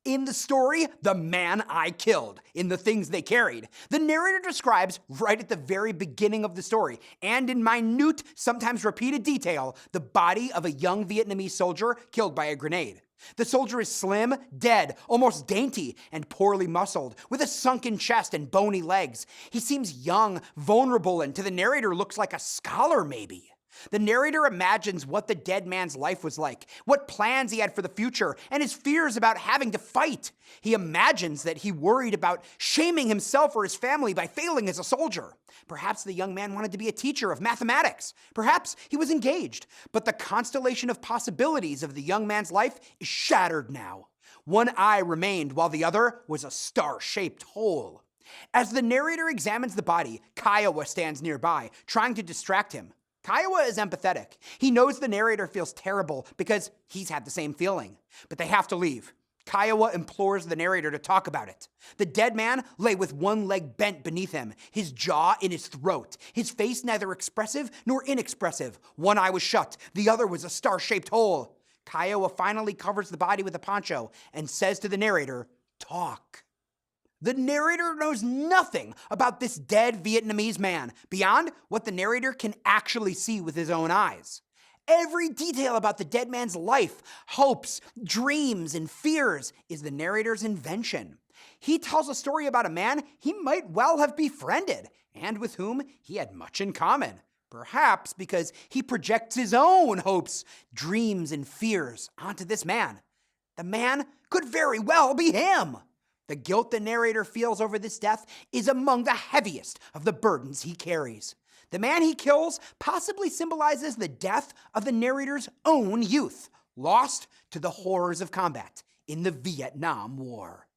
In the story, The Man I Killed, in the things they carried, the narrator describes right at the very beginning of the story, and in minute, sometimes repeated detail, the body of a young Vietnamese soldier killed by a grenade. The soldier is slim, dead, almost dainty, and poorly muscled, with a sunken chest and bony legs. He seems young, vulnerable, and to the narrator looks like a scholar, maybe. The narrator imagines what the dead man's life was like, what plans he had for the future, and his fears about having to fight. He imagines that he worried about shaming himself or his family by failing as a soldier. Perhaps the young man wanted to be a teacher of mathematics. Perhaps he was engaged. But the constellation of possibilities of the young man's life is shattered now. One eye remained while the other was a star-shaped hole. As the narrator examines the body, Kiowa stands nearby, trying to distract him. Kiowa is empathetic. He knows the narrator feels terrible because he's had the same feeling. But they have to leave. Kiowa implores the narrator to talk about it. The dead man lay with one leg bent beneath him, his jaw in his throat, his face neither expressive nor inexpressive. One eye was shut, the other was a star-shaped hole. Kiowa finally covers the body with a poncho and says to the narrator, "Talk." The narrator knows nothing about this dead Vietnamese man beyond what the narrator can actually see with his own eyes. Every detail about the dead man's life, hopes, dreams, and fears is the narrator's invention. He tells a story about a man he might well have befriended and with whom he had much in common. Perhaps because he projects his own hopes, dreams, and fears onto this man. The man could very well be him. The guilt the narrator feels over this death is among the heaviest of the burdens he carries. The man he kills possibly symbolizes the death of the narrator's own youth, lost to the horrors of combat in the Vietnam War.